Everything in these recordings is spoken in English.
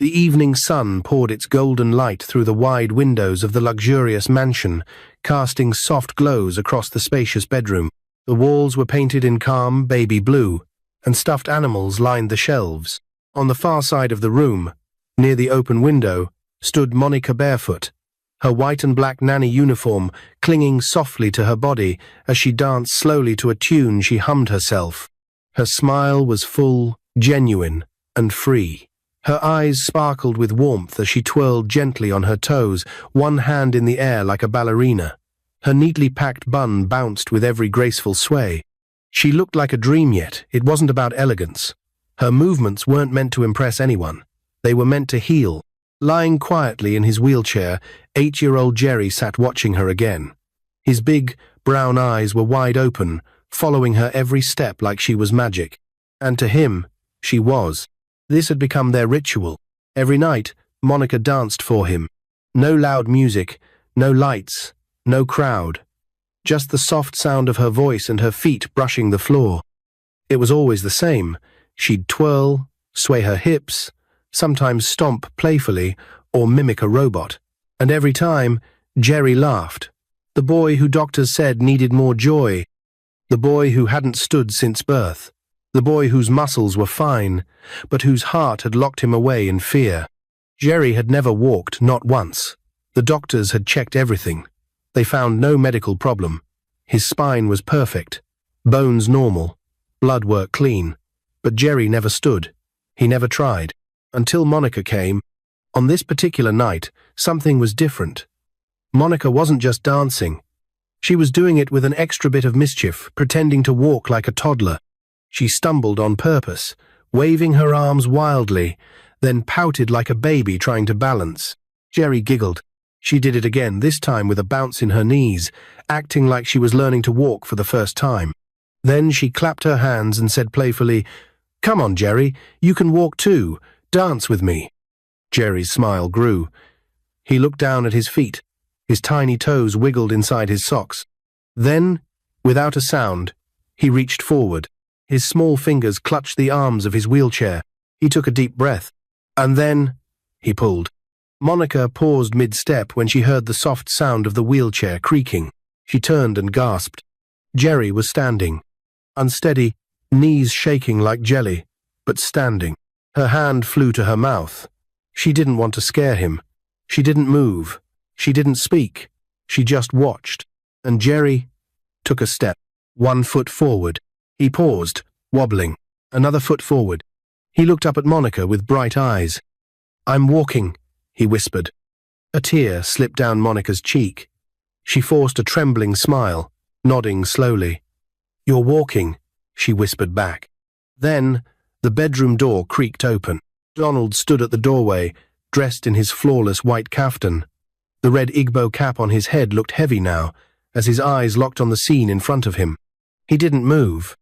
The evening sun poured its golden light through the wide windows of the luxurious mansion, casting soft glows across the spacious bedroom. The walls were painted in calm baby blue, and stuffed animals lined the shelves. On the far side of the room, near the open window, stood Monica barefoot, her white and black nanny uniform clinging softly to her body as she danced slowly to a tune she hummed herself. Her smile was full, genuine, and free. Her eyes sparkled with warmth as she twirled gently on her toes, one hand in the air like a ballerina. Her neatly packed bun bounced with every graceful sway. She looked like a dream, yet it wasn't about elegance. Her movements weren't meant to impress anyone. They were meant to heal. Lying quietly in his wheelchair, 8-year-old Jerry sat watching her again. His big, brown eyes were wide open, following her every step like she was magic. And to him, she was. This had become their ritual. Every night, Monica danced for him. No loud music, no lights, no crowd. Just the soft sound of her voice and her feet brushing the floor. It was always the same. She'd twirl, sway her hips, sometimes stomp playfully or mimic a robot. And every time, Jerry laughed. The boy who doctors said needed more joy. The boy who hadn't stood since birth. The boy whose muscles were fine, but whose heart had locked him away in fear. Jerry had never walked, not once. The doctors had checked everything. They found no medical problem. His spine was perfect, bones normal, blood work clean. But Jerry never stood. He never tried. Until Monica came. On this particular night, something was different. Monica wasn't just dancing. She was doing it with an extra bit of mischief, pretending to walk like a toddler. She stumbled on purpose, waving her arms wildly, then pouted like a baby trying to balance. Jerry giggled. She did it again, this time with a bounce in her knees, acting like she was learning to walk for the first time. Then she clapped her hands and said playfully, "Come on, Jerry, you can walk too. Dance with me." Jerry's smile grew. He looked down at his feet. His tiny toes wiggled inside his socks. Then, without a sound, he reached forward. His small fingers clutched the arms of his wheelchair. He took a deep breath. And then, he pulled. Monica paused mid-step when she heard the soft sound of the wheelchair creaking. She turned and gasped. Jerry was standing. Unsteady, knees shaking like jelly, but standing. Her hand flew to her mouth. She didn't want to scare him. She didn't move. She didn't speak. She just watched. And Jerry took a step, 1 foot forward. He paused, wobbling. Another foot forward. He looked up at Monica with bright eyes. "I'm walking," he whispered. A tear slipped down Monica's cheek. She forced a trembling smile, nodding slowly. "You're walking," she whispered back. Then, the bedroom door creaked open. Donald stood at the doorway, dressed in his flawless white kaftan. The red Igbo cap on his head looked heavy now, as his eyes locked on the scene in front of him. He didn't move.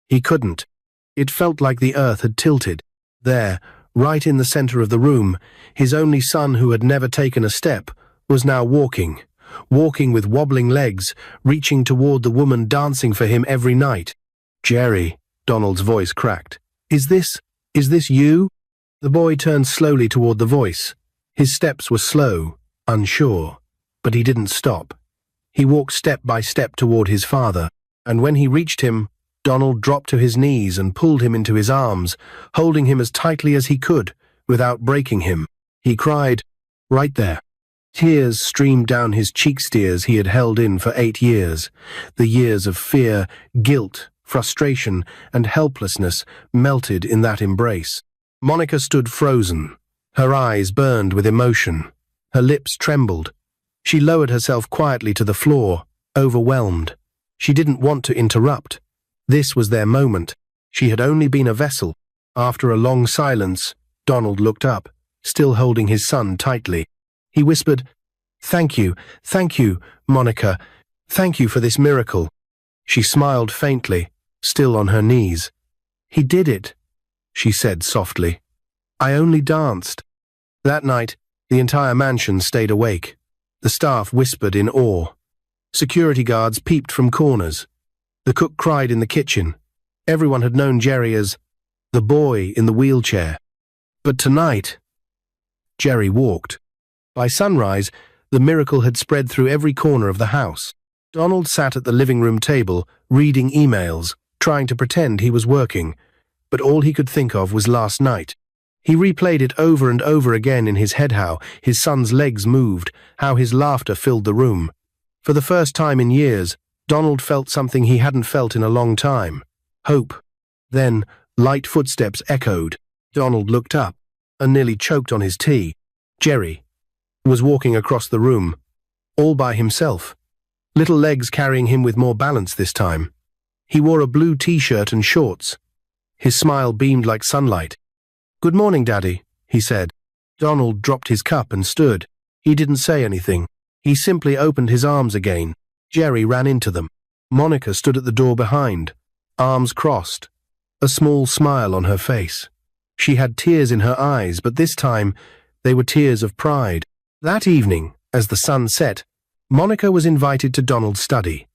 He couldn't. It felt like the earth had tilted. There, right in the center of the room, his only son who had never taken a step, was now walking with wobbling legs, reaching toward the woman dancing for him every night. "Jerry," Donald's voice cracked. Is this you?" The boy turned slowly toward the voice. His steps were slow, unsure, but he didn't stop. He walked step by step toward his father, and when he reached him, Donald dropped to his knees and pulled him into his arms, holding him as tightly as he could, without breaking him. He cried, right there. Tears streamed down his cheeks, tears he had held in for 8 years. The years of fear, guilt, frustration, and helplessness melted in that embrace. Monica stood frozen. Her eyes burned with emotion. Her lips trembled. She lowered herself quietly to the floor, overwhelmed. She didn't want to interrupt. This was their moment. She had only been a vessel. After a long silence, Donald looked up, still holding his son tightly. He whispered, thank you, Monica. Thank you for this miracle." She smiled faintly, still on her knees. "He did it," she said softly. "I only danced." That night, the entire mansion stayed awake. The staff whispered in awe. Security guards peeped from corners. The cook cried in the kitchen. Everyone had known Jerry as the boy in the wheelchair. But tonight, Jerry walked. By sunrise, the miracle had spread through every corner of the house. Donald sat at the living room table, reading emails, trying to pretend he was working, but all he could think of was last night. He replayed it over and over again in his head, how his son's legs moved, how his laughter filled the room. For the first time in years, Donald felt something he hadn't felt in a long time. Hope. Then, light footsteps echoed. Donald looked up and nearly choked on his tea. Jerry was walking across the room, all by himself, little legs carrying him with more balance this time. He wore a blue t-shirt and shorts. His smile beamed like sunlight. "Good morning, Daddy," he said. Donald dropped his cup and stood. He didn't say anything. He simply opened his arms again. Jerry ran into them. Monica stood at the door behind, arms crossed, a small smile on her face. She had tears in her eyes, but this time they were tears of pride. That evening, as the sun set, Monica was invited to Donald's study.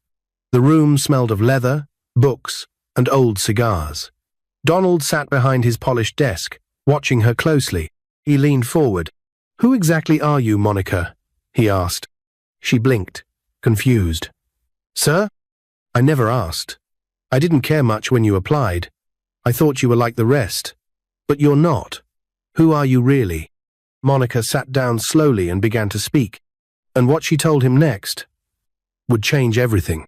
The room smelled of leather, books, and old cigars. Donald sat behind his polished desk, watching her closely. He leaned forward. "Who exactly are you, Monica?" he asked. She blinked, confused. "Sir? I never asked. I didn't care much when you applied. I thought you were like the rest. But you're not. Who are you really?" Monica sat down slowly and began to speak, and what she told him next would change everything.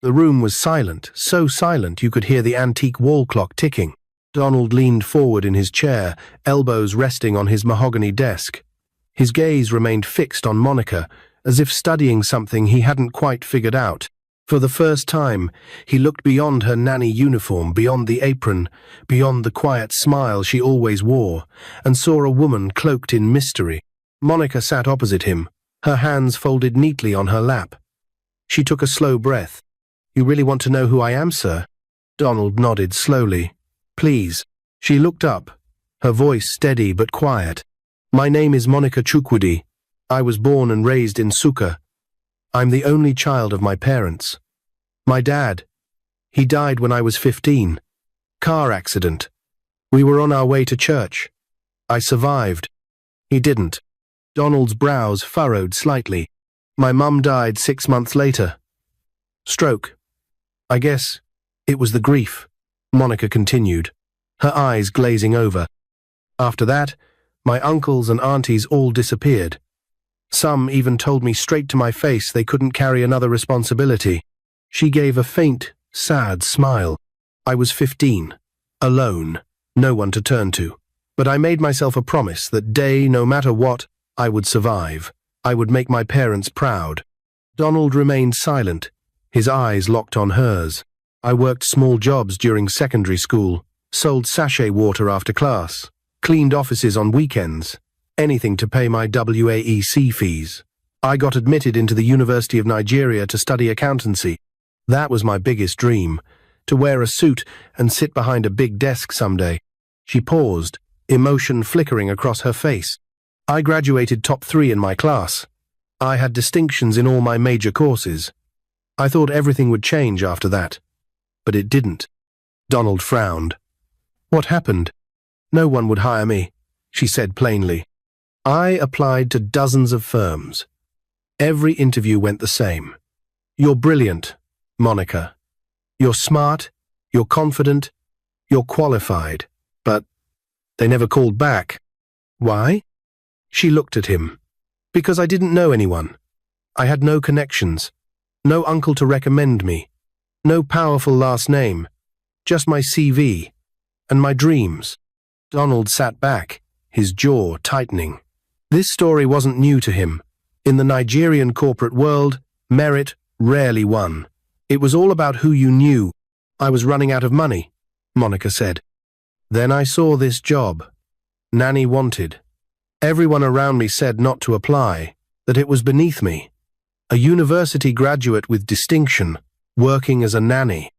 The room was silent, so silent you could hear the antique wall clock ticking. Donald leaned forward in his chair, elbows resting on his mahogany desk. His gaze remained fixed on Monica, as if studying something he hadn't quite figured out. For the first time, he looked beyond her nanny uniform, beyond the apron, beyond the quiet smile she always wore, and saw a woman cloaked in mystery. Monica sat opposite him, her hands folded neatly on her lap. She took a slow breath. "You really want to know who I am, sir?" Donald nodded slowly. "Please." She looked up, her voice steady but quiet. "My name is Monica Chukwudi. I was born and raised in Suka. I'm the only child of my parents. My dad, he died when I was 15. Car accident. We were on our way to church. I survived. He didn't." Donald's brows furrowed slightly. "My mum died 6 months later. Stroke. I guess it was the grief," Monica continued, her eyes glazing over. "After that, my uncles and aunties all disappeared. Some even told me straight to my face they couldn't carry another responsibility." She gave a faint, sad smile. "I was 15, alone, no one to turn to. But I made myself a promise that no matter what, I would survive. I would make my parents proud." Donald remained silent, his eyes locked on hers. "I worked small jobs during secondary school, sold sachet water after class, cleaned offices on weekends. Anything to pay my WAEC fees. I got admitted into the University of Nigeria to study accountancy. That was my biggest dream, to wear a suit and sit behind a big desk someday." She paused, emotion flickering across her face. "I graduated top 3 in my class. I had distinctions in all my major courses. I thought everything would change after that. But it didn't." Donald frowned. "What happened?" "No one would hire me," she said plainly. "I applied to dozens of firms. Every interview went the same. You're brilliant, Monica. You're smart, you're confident, you're qualified. But they never called back." "Why?" She looked at him. "Because I didn't know anyone. I had no connections, no uncle to recommend me, no powerful last name, just my CV and my dreams." Donald sat back, his jaw tightening. This story wasn't new to him. In the Nigerian corporate world, merit rarely won. It was all about who you knew. "I was running out of money," Monica said. "Then I saw this job. Nanny wanted. Everyone around me said not to apply, that it was beneath me. A university graduate with distinction, working as a nanny."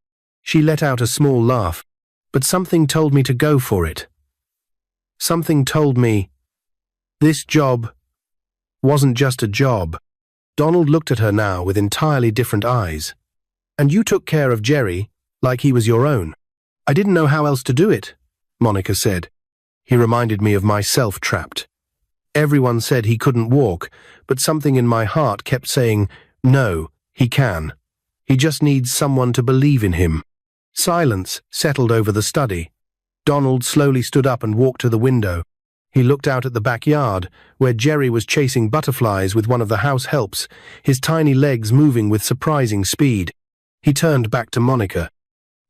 She let out a small laugh. "But something told me to go for it. Something told me this job wasn't just a job." Donald looked at her now with entirely different eyes. "And you took care of Jerry like he was your own." "I didn't know how else to do it," Monica said. "He reminded me of myself trapped. Everyone said he couldn't walk, but something in my heart kept saying, no, he can. He just needs someone to believe in him. Silence settled over the study. Donald slowly stood up and walked to the window. He looked out at the backyard, where Jerry was chasing butterflies with one of the house helps, his tiny legs moving with surprising speed. He turned back to Monica.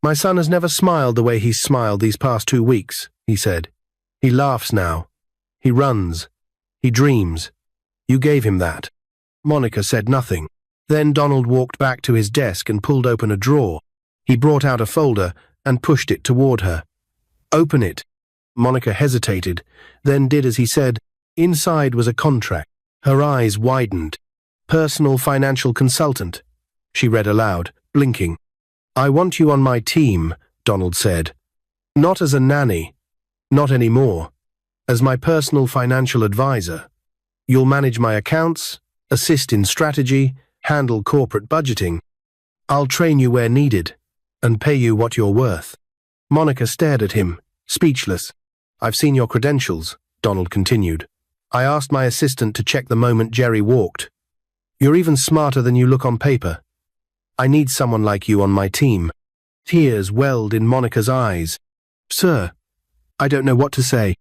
"My son has never smiled the way he's smiled these past 2 weeks," he said. "He laughs now. He runs. He dreams. You gave him that." Monica said nothing. Then Donald walked back to his desk and pulled open a drawer. He brought out a folder and pushed it toward her. "Open it." Monica hesitated, then did as he said. Inside was a contract. Her eyes widened. "Personal financial consultant," she read aloud, blinking. "I want you on my team," Donald said. "Not as a nanny. Not anymore. As my personal financial advisor. You'll manage my accounts, assist in strategy, handle corporate budgeting. I'll train you where needed, and pay you what you're worth." Monica stared at him, speechless. "I've seen your credentials," Donald continued. "I asked my assistant to check the moment Jerry walked. You're even smarter than you look on paper. I need someone like you on my team." Tears welled in Monica's eyes. "Sir, I don't know what to say."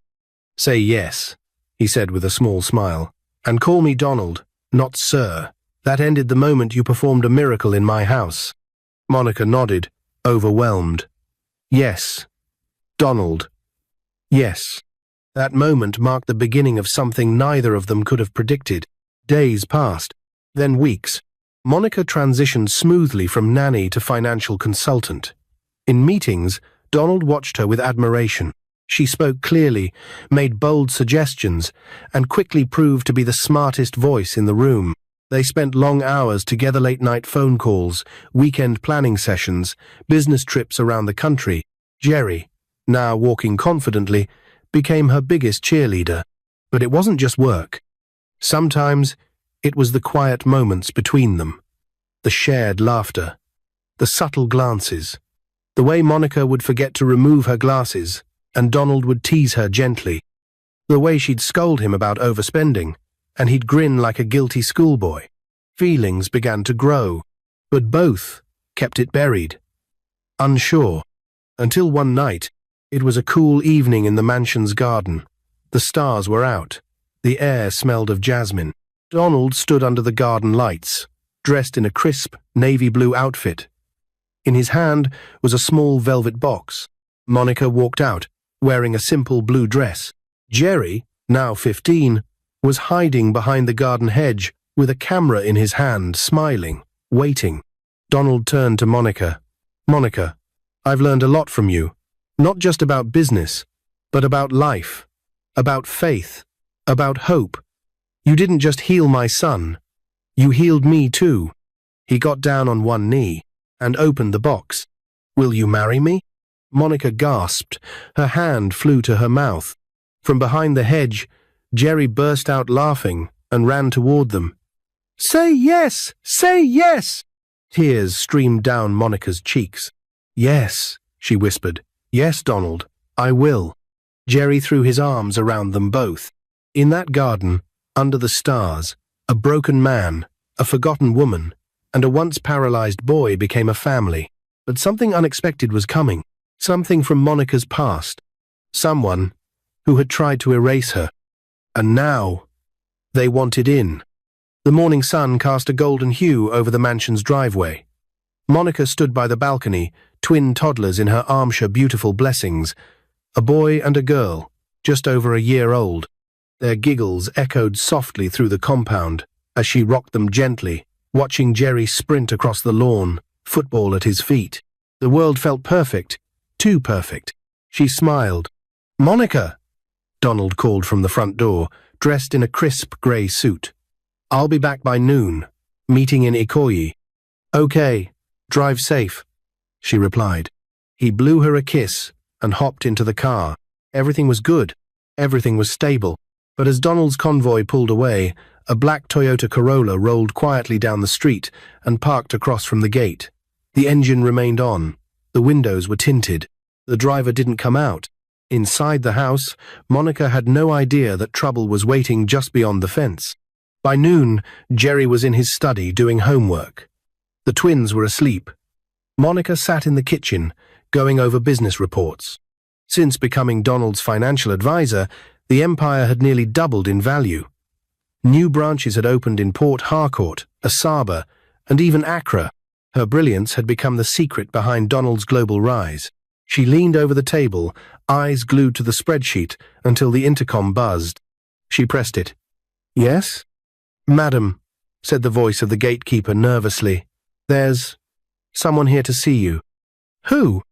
"Say yes," he said with a small smile. "And call me Donald, not sir. That ended the moment you performed a miracle in my house." Monica nodded, overwhelmed. "Yes, Donald. Yes." That moment marked the beginning of something neither of them could have predicted. Days passed, then weeks. Monica transitioned smoothly from nanny to financial consultant. In meetings, Donald watched her with admiration. She spoke clearly, made bold suggestions, and quickly proved to be the smartest voice in the room. They spent long hours together, late-night phone calls, weekend planning sessions, business trips around the country. Jerry, now walking confidently, became her biggest cheerleader. But it wasn't just work. Sometimes it was the quiet moments between them, the shared laughter, the subtle glances, the way Monica would forget to remove her glasses and Donald would tease her gently, the way she'd scold him about overspending and he'd grin like a guilty schoolboy. Feelings began to grow, but both kept it buried, unsure, until one night. It was a cool evening in the mansion's garden. The stars were out. The air smelled of jasmine. Donald stood under the garden lights, dressed in a crisp, navy blue outfit. In his hand was a small velvet box. Monica walked out, wearing a simple blue dress. Jerry, now 15, was hiding behind the garden hedge with a camera in his hand, smiling, waiting. Donald turned to Monica. "Monica, I've learned a lot from you. Not just about business, but about life, about faith, about hope. You didn't just heal my son. You healed me too." He got down on one knee and opened the box. "Will you marry me?" Monica gasped. Her hand flew to her mouth. From behind the hedge, Jerry burst out laughing and ran toward them. "Say yes! Say yes!" Tears streamed down Monica's cheeks. "Yes," she whispered. "Yes, Donald, I will." Jerry threw his arms around them both. In that garden, under the stars, a broken man, a forgotten woman, and a once paralyzed boy became a family. But something unexpected was coming, something from Monica's past, someone who had tried to erase her. And now, they wanted in. The morning sun cast a golden hue over the mansion's driveway. Monica stood by the balcony, twin toddlers in her armchair, beautiful blessings, a boy and a girl, just over a year old. Their giggles echoed softly through the compound as she rocked them gently, watching Jerry sprint across the lawn, football at his feet. The world felt perfect, too perfect. She smiled. "Monica!" Donald called from the front door, dressed in a crisp grey suit. "I'll be back by noon. Meeting in Ikoyi." "Okay, drive safe," she replied. He blew her a kiss and hopped into the car. Everything was good. Everything was stable. But as Donald's convoy pulled away, a black Toyota Corolla rolled quietly down the street and parked across from the gate. The engine remained on. The windows were tinted. The driver didn't come out. Inside the house, Monica had no idea that trouble was waiting just beyond the fence. By noon, Jerry was in his study doing homework. The twins were asleep. Monica sat in the kitchen, going over business reports. Since becoming Donald's financial advisor, the empire had nearly doubled in value. New branches had opened in Port Harcourt, Asaba, and even Accra. Her brilliance had become the secret behind Donald's global rise. She leaned over the table, eyes glued to the spreadsheet, until the intercom buzzed. She pressed it. "Yes?" "Madam," said the voice of the gatekeeper nervously. "There's someone here to see you." "Who?"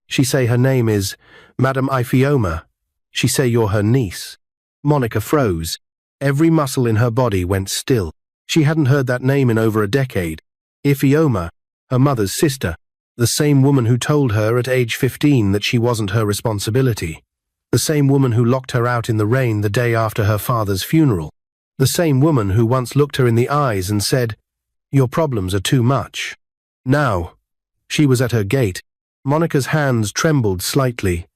"She say her name is Madam Ifioma. She say you're her niece." Monica froze. Every muscle in her body went still. She hadn't heard that name in over a decade. Ifioma, her mother's sister, the same woman who told her at age 15 that she wasn't her responsibility. The same woman who locked her out in the rain the day after her father's funeral. The same woman who once looked her in the eyes and said, "Your problems are too much." Now, she was at her gate. Monica's hands trembled slightly.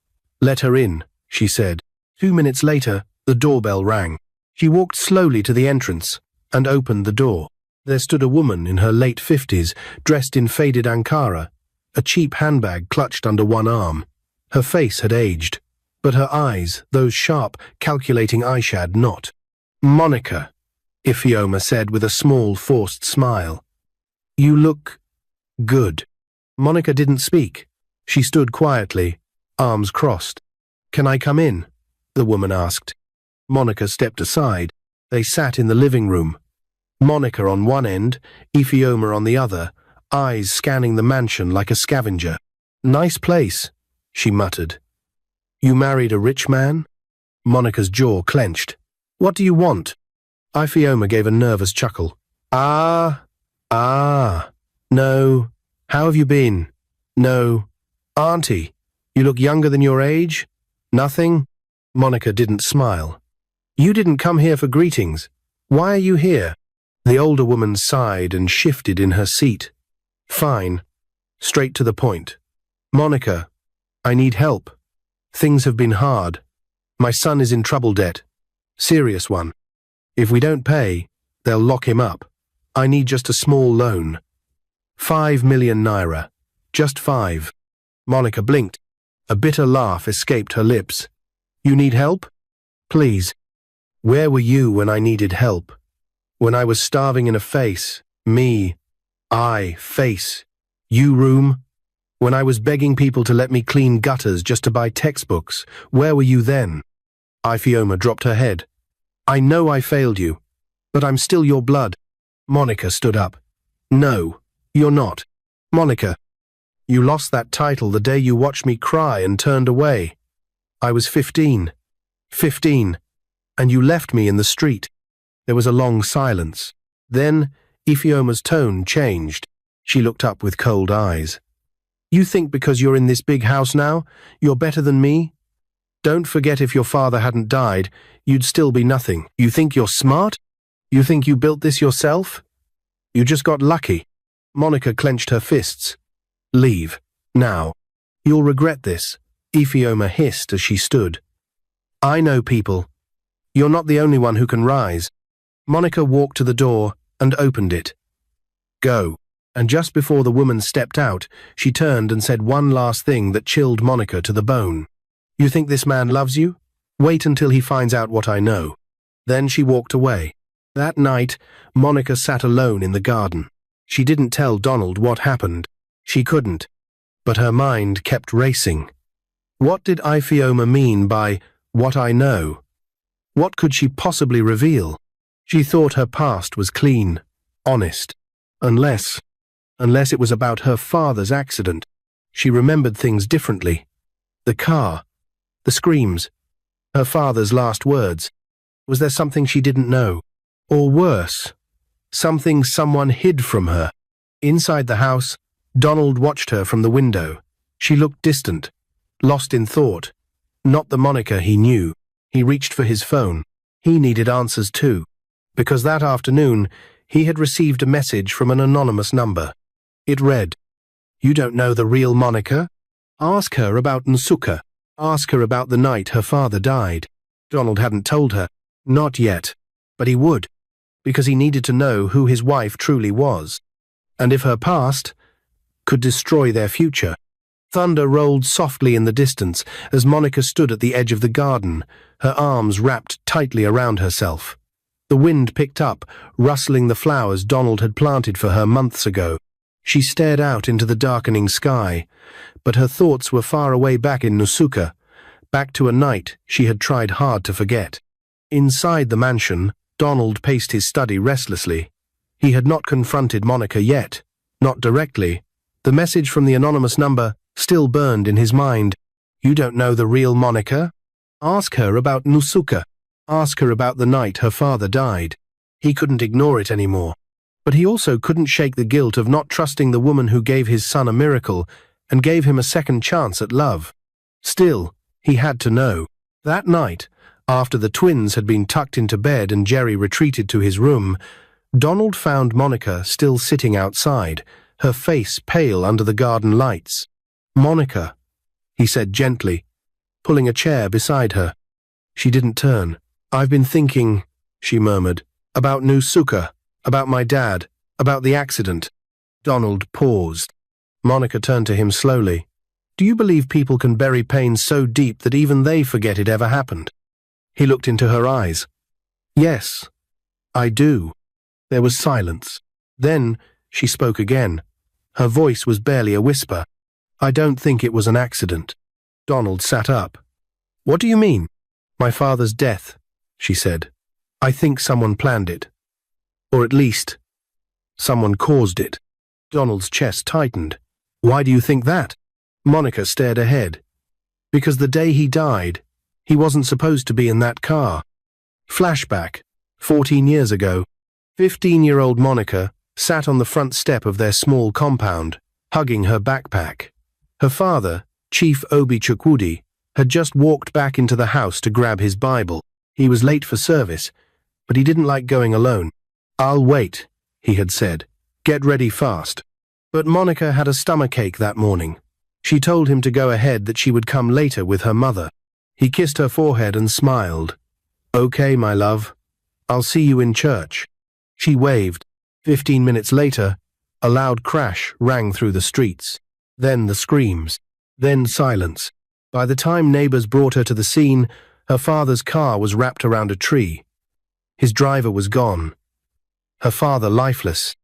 "Let her in," she said. 2 minutes later, the doorbell rang. She walked slowly to the entrance and opened the door. There stood a woman in her late 50s, dressed in faded Ankara, a cheap handbag clutched under one arm. Her face had aged, but her eyes, those sharp, calculating eyes, had not. "Monica," Ifioma said with a small, forced smile. "You look good." Monica didn't speak. She stood quietly, arms crossed. "Can I come in?" the woman asked. Monica stepped aside. They sat in the living room. Monica on one end, Ifioma on the other, eyes scanning the mansion like a scavenger. "Nice place," she muttered. "You married a rich man?" Monica's jaw clenched. "What do you want?" Ifioma gave a nervous chuckle. Ah. No. How have you been? No. Auntie, you look younger than your age? Nothing?" Monica didn't smile. "You didn't come here for greetings. Why are you here?" The older woman sighed and shifted in her seat. "Fine. Straight to the point. Monica, I need help. Things have been hard. My son is in trouble debt. Serious one. If we don't pay, they'll lock him up. I need just a small loan. 5 million naira. Just 5. Monica blinked. A bitter laugh escaped her lips. "You need help? Please. Where were you when I needed help? When I was starving in a face, face, you room? When I was begging people to let me clean gutters just to buy textbooks, where were you then?" Ifioma dropped her head. "I know I failed you, but I'm still your blood." Monica stood up. "No, you're not. Monica, you lost that title the day you watched me cry and turned away. I was 15, and you left me in the street." There was a long silence. Then Ifioma's tone changed. She looked up with cold eyes. "You think because you're in this big house now, you're better than me? Don't forget if your father hadn't died, you'd still be nothing. You think you're smart? You think you built this yourself? You just got lucky." Monica clenched her fists. "Leave. Now. You'll regret this," Ifioma hissed as she stood. "I know people. You're not the only one who can rise." Monica walked to the door and opened it. "Go." And just before the woman stepped out, she turned and said one last thing that chilled Monica to the bone. "You think this man loves you? Wait until he finds out what I know." Then she walked away. That night, Monica sat alone in the garden. She didn't tell Donald what happened. She couldn't. But her mind kept racing. What did Ifioma mean by "what I know"? What could she possibly reveal? She thought her past was clean, honest. Unless it was about her father's accident. She remembered things differently. The car, the screams, her father's last words. Was there something she didn't know? Or worse, something someone hid from her? Inside the house, Donald watched her from the window. She looked distant, lost in thought. Not the Monica he knew. He reached for his phone. He needed answers too. Because that afternoon, he had received a message from an anonymous number. It read, "You don't know the real Monica? Ask her about Nsuka. Ask her about the night her father died. Donald hadn't told her. Not yet. But he would, because he needed to know who his wife truly was, and if her past could destroy their future. Thunder rolled softly in the distance as Monica stood at the edge of the garden, her arms wrapped tightly around herself. The wind picked up, rustling the flowers Donald had planted for her months ago. She stared out into the darkening sky, but her thoughts were far away back in Nusuka, back to a night she had tried hard to forget. Inside the mansion, Donald paced his study restlessly. He had not confronted Monica yet, not directly. The message from the anonymous number still burned in his mind. You don't know the real Monica? Ask her about Nusuka. Ask her about the night her father died. He couldn't ignore it anymore. But he also couldn't shake the guilt of not trusting the woman who gave his son a miracle and gave him a second chance at love. Still, he had to know. That night, after the twins had been tucked into bed and Jerry retreated to his room, Donald found Monica still sitting outside, her face pale under the garden lights. Monica, he said gently, pulling a chair beside her. She didn't turn. I've been thinking, she murmured, about Nusuka, about my dad, about the accident. Donald paused. Monica turned to him slowly. Do you believe people can bury pain so deep that even they forget it ever happened? He looked into her eyes. Yes, I do. There was silence. Then she spoke again. Her voice was barely a whisper. I don't think it was an accident. Donald sat up. What do you mean? My father's death, she said. I think someone planned it. Or at least, someone caused it. Donald's chest tightened. Why do you think that? Monica stared ahead. Because the day he died, he wasn't supposed to be in that car. Flashback, 14 years ago. 15-year-old Monica sat on the front step of their small compound, hugging her backpack. Her father, Chief Obi Chukwudi, had just walked back into the house to grab his Bible. He was late for service, but he didn't like going alone. I'll wait, he had said. Get ready fast. But Monica had a stomachache that morning. She told him to go ahead, that she would come later with her mother. He kissed her forehead and smiled. Okay, my love. I'll see you in church. She waved. 15 minutes later, a loud crash rang through the streets. Then the screams. Then silence. By the time neighbors brought her to the scene, her father's car was wrapped around a tree. His driver was gone. Her father lifeless.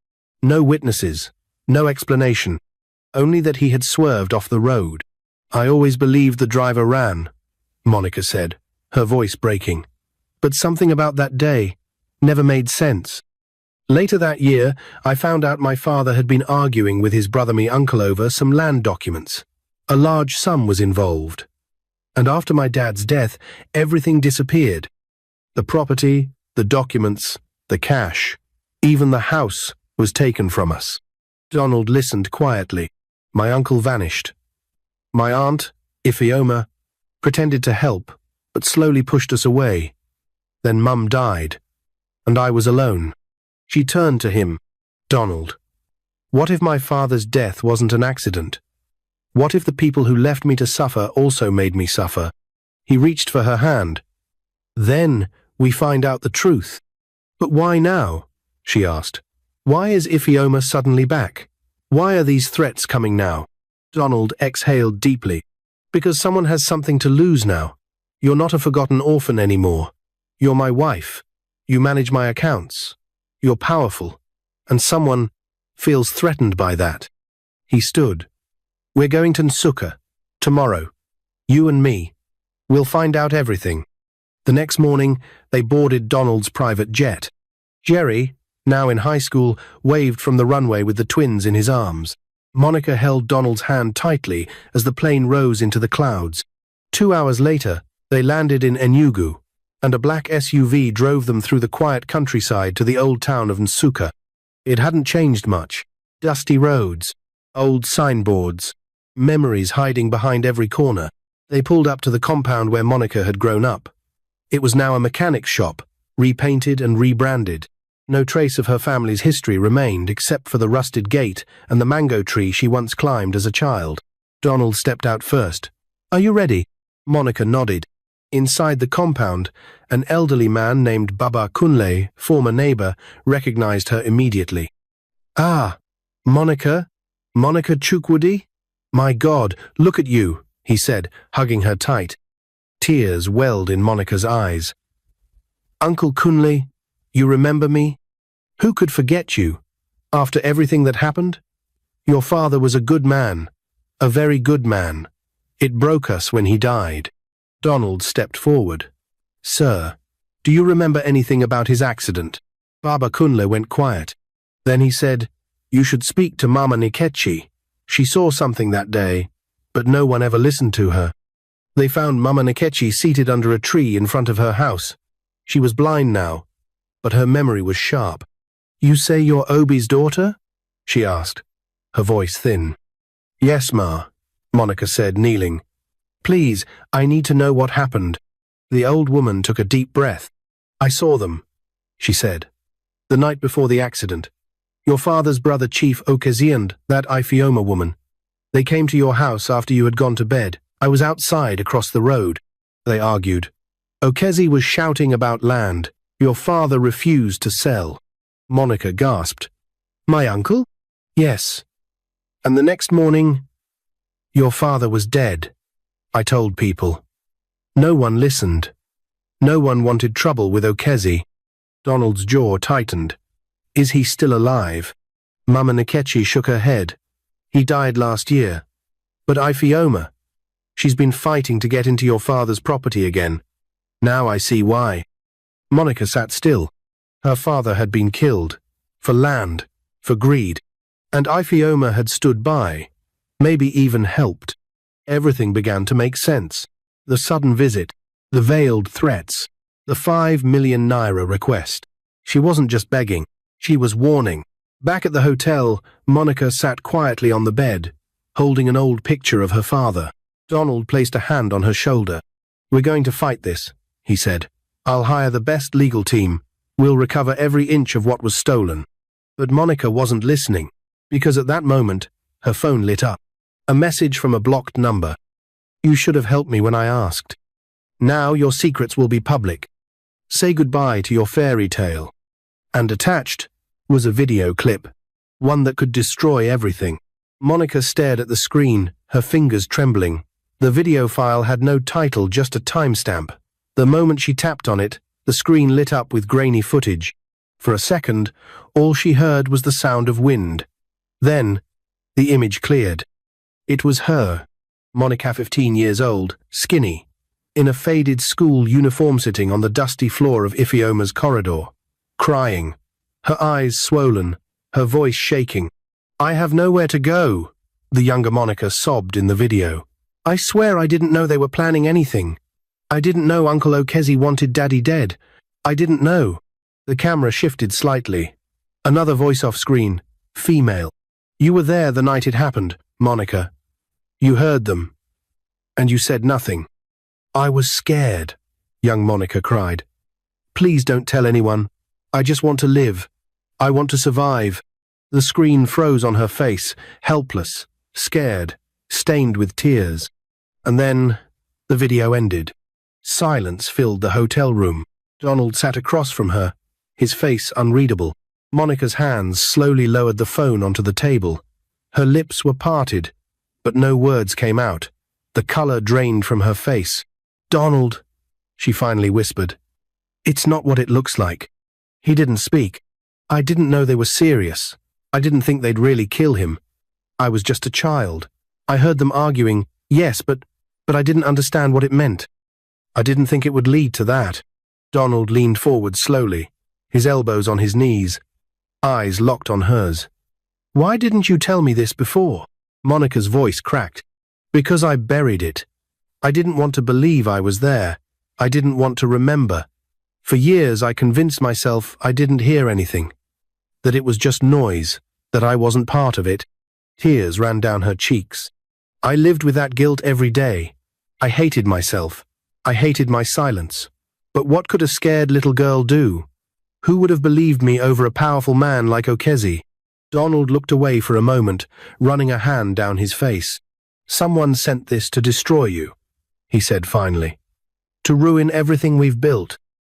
No witnesses. No explanation. Only that he had swerved off the road. I always believed the driver ran, Monica said, her voice breaking. But something about that day never made sense. Later that year, I found out my father had been arguing with his brother-me uncle over some land documents. A large sum was involved. And after my dad's death, everything disappeared. The property, the documents, the cash, even the house was taken from us. Donald listened quietly. My uncle vanished. My aunt, Ifeoma, pretended to help, but slowly pushed us away. Then Mum died, and I was alone. She turned to him. Donald, what if my father's death wasn't an accident? What if the people who left me to suffer also made me suffer? He reached for her hand. Then we find out the truth. But why now? She asked. Why is Ifeoma suddenly back? Why are these threats coming now? Donald exhaled deeply. Because someone has something to lose now. You're not a forgotten orphan anymore. You're my wife. You manage my accounts. You're powerful, and someone feels threatened by that. He stood. We're going to Nsuka, tomorrow. You and me. We'll find out everything. The next morning, they boarded Donald's private jet. Jerry, now in high school, waved from the runway with the twins in his arms. Monica held Donald's hand tightly as the plane rose into the clouds. 2 hours later, they landed in Enugu, and a black SUV drove them through the quiet countryside to the old town of Nsuka. It hadn't changed much. Dusty roads, old signboards, memories hiding behind every corner. They pulled up to the compound where Monica had grown up. It was now a mechanic's shop, repainted and rebranded. No trace of her family's history remained except for the rusted gate and the mango tree she once climbed as a child. Donald stepped out first. Are you ready? Monica nodded. Inside the compound, an elderly man named Baba Kunle, former neighbor, recognized her immediately. "Ah, Monica? Monica Chukwudi? My God, look at you," he said, hugging her tight. Tears welled in Monica's eyes. "Uncle Kunle, you remember me? Who could forget you? After everything that happened? Your father was a good man, a very good man. It broke us when he died." Donald stepped forward. "Sir, do you remember anything about his accident?" Baba Kunle went quiet. Then he said, "You should speak to Mama Nkechi. She saw something that day, but no one ever listened to her. They found Mama Nkechi seated under a tree in front of her house. She was blind now, but her memory was sharp." "You say you're Obi's daughter?" she asked, her voice thin. "Yes, Ma," Monica said, kneeling. "Please, I need to know what happened." The old woman took a deep breath. "I saw them," she said. "The night before the accident. Your father's brother Chief Okeziand, that Ifeoma woman. They came to your house after you had gone to bed. I was outside across the road." They argued. "Okezi was shouting about land. Your father refused to sell." Monica gasped. "My uncle?" "Yes. And the next morning, your father was dead. I told people. No one listened. No one wanted trouble with Okezi." Donald's jaw tightened. "Is he still alive?" Mama Nkechi shook her head. "He died last year. But Ifeoma, she's been fighting to get into your father's property again. Now I see why." Monica sat still. Her father had been killed. For land. For greed. And Ifeoma had stood by. Maybe even helped. Everything began to make sense. The sudden visit. The veiled threats. The 5 million naira request. She wasn't just begging. She was warning. Back at the hotel, Monica sat quietly on the bed, holding an old picture of her father. Donald placed a hand on her shoulder. "We're going to fight this," he said. "I'll hire the best legal team. We'll recover every inch of what was stolen." But Monica wasn't listening, because at that moment, her phone lit up. A message from a blocked number. "You should have helped me when I asked. Now your secrets will be public. Say goodbye to your fairy tale." And attached was a video clip, one that could destroy everything. Monica stared at the screen, her fingers trembling. The video file had no title, just a timestamp. The moment she tapped on it, the screen lit up with grainy footage. For a second, all she heard was the sound of wind. Then, the image cleared. It was her, Monica, 15 years old, skinny, in a faded school uniform, sitting on the dusty floor of Ifeoma's corridor, crying, her eyes swollen, her voice shaking. "I have nowhere to go," the younger Monica sobbed in the video. "I swear I didn't know they were planning anything. I didn't know Uncle Okezi wanted Daddy dead. I didn't know." The camera shifted slightly. Another voice off screen, female. "You were there the night it happened, Monica. You heard them. And you said nothing." "I was scared," young Monica cried. "Please don't tell anyone. I just want to live. I want to survive." The screen froze on her face, helpless, scared, stained with tears. And then the video ended. Silence filled the hotel room. Donald sat across from her, his face unreadable. Monica's hands slowly lowered the phone onto the table. Her lips were parted, but no words came out. The color drained from her face. "Donald," she finally whispered. "It's not what it looks like." He didn't speak. "I didn't know they were serious. I didn't think they'd really kill him. I was just a child. I heard them arguing, yes, but I didn't understand what it meant. I didn't think it would lead to that." Donald leaned forward slowly, his elbows on his knees, eyes locked on hers. "Why didn't you tell me this before?" Monica's voice cracked. "Because I buried it. I didn't want to believe I was there. I didn't want to remember. For years I convinced myself I didn't hear anything, that it was just noise, that I wasn't part of it." Tears ran down her cheeks. "I lived with that guilt every day. I hated myself. I hated my silence. But what could a scared little girl do? Who would have believed me over a powerful man like Okezi?" Donald looked away for a moment, running a hand down his face. "Someone sent this to destroy you. he said finally. To ruin everything we've built.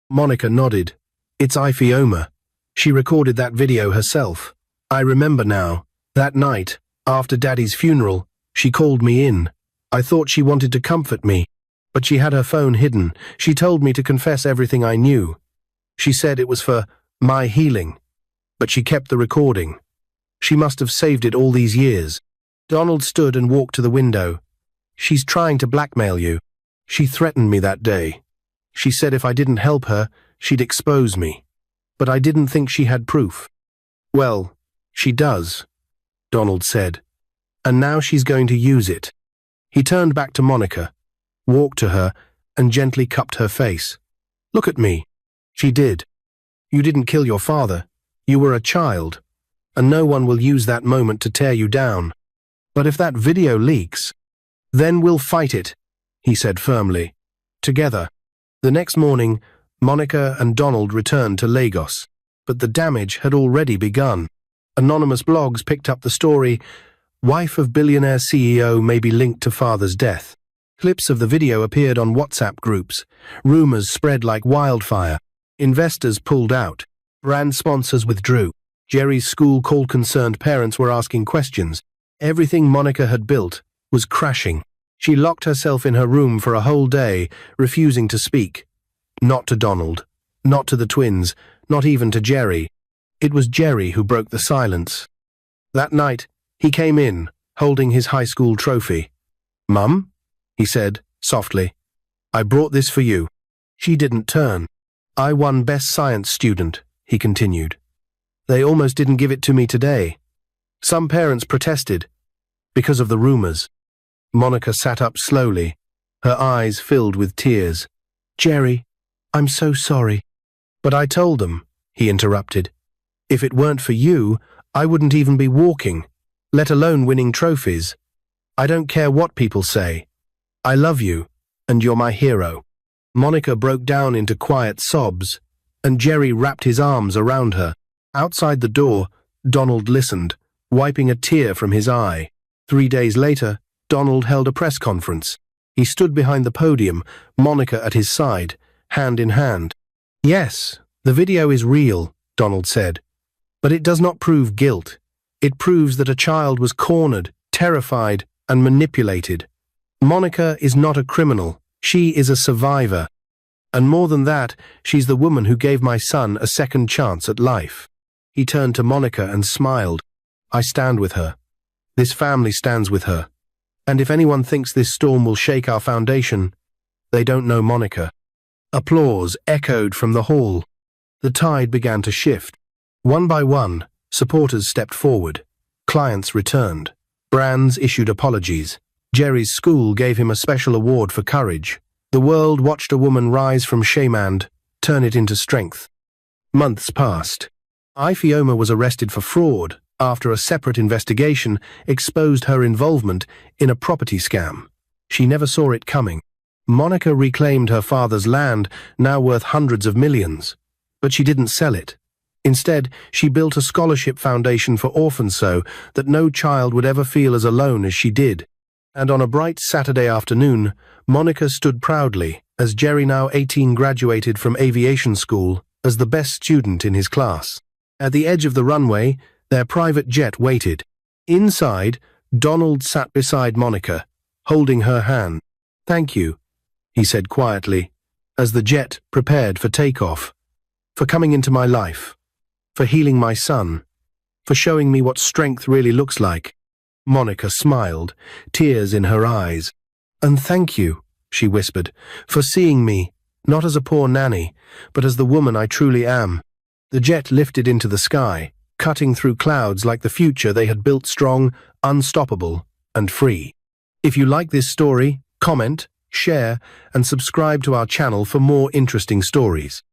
Monica nodded. It's Ifioma. She recorded that video herself. I remember now. That night, after Daddy's funeral, she called me in. I thought she wanted to comfort me, but she had her phone hidden. She told me to confess everything I knew. She said it was for my healing, but she kept the recording. She must have saved it all these years. Donald stood and walked to the window. She's trying to blackmail you. She threatened me that day. She said if I didn't help her, she'd expose me. But I didn't think she had proof. Well, she does, Donald said. And now she's going to use it. He turned back to Monica, walked to her, and gently cupped her face. Look at me. She did. You didn't kill your father. You were a child. And no one will use that moment to tear you down. But if that video leaks, then we'll fight it, he said firmly. Together. The next morning, Monica and Donald returned to Lagos. But the damage had already begun. Anonymous blogs picked up the story, Wife of Billionaire CEO may be linked to father's death. Clips of the video appeared on WhatsApp groups. Rumors spread like wildfire. Investors pulled out. Brand sponsors withdrew. Jerry's school called concerned parents were asking questions. Everything Monica had built was crashing. She locked herself in her room for a whole day, refusing to speak. Not to Donald, not to the twins, not even to Jerry. It was Jerry who broke the silence. That night, he came in, holding his high school trophy. Mum, he said, softly, I brought this for you. She didn't turn. I won Best Science Student, he continued. They almost didn't give it to me today. Some parents protested, because of the rumors. Monica sat up slowly, her eyes filled with tears. Jerry, I'm so sorry. But I told them, he interrupted. If it weren't for you, I wouldn't even be walking, let alone winning trophies. I don't care what people say. I love you, and you're my hero. Monica broke down into quiet sobs, and Jerry wrapped his arms around her. Outside the door, Donald listened, wiping a tear from his eye. 3 days later, Donald held a press conference. He stood behind the podium, Monica at his side, hand in hand. Yes, the video is real, Donald said. But it does not prove guilt. It proves that a child was cornered, terrified, and manipulated. Monica is not a criminal. She is a survivor. And more than that, she's the woman who gave my son a second chance at life. He turned to Monica and smiled. I stand with her. This family stands with her. And if anyone thinks this storm will shake our foundation, they don't know Monica. Applause echoed from the hall. The tide began to shift. One by one, supporters stepped forward. Clients returned. Brands issued apologies. Jerry's school gave him a special award for courage. The world watched a woman rise from shame and turn it into strength. Months passed. Ifioma was arrested for fraud after a separate investigation exposed her involvement in a property scam. She never saw it coming. Monica reclaimed her father's land, now worth hundreds of millions. But she didn't sell it. Instead, she built a scholarship foundation for orphans so that no child would ever feel as alone as she did. And on a bright Saturday afternoon, Monica stood proudly as Jerry, now 18, graduated from aviation school as the best student in his class. At the edge of the runway, their private jet waited. Inside, Donald sat beside Monica, holding her hand. Thank you, he said quietly, as the jet prepared for takeoff. For coming into my life. For healing my son. For showing me what strength really looks like. Monica smiled, tears in her eyes. And thank you, she whispered, for seeing me, not as a poor nanny, but as the woman I truly am. The jet lifted into the sky, cutting through clouds like the future they had built strong, unstoppable, and free. If you like this story, comment, share, and subscribe to our channel for more interesting stories.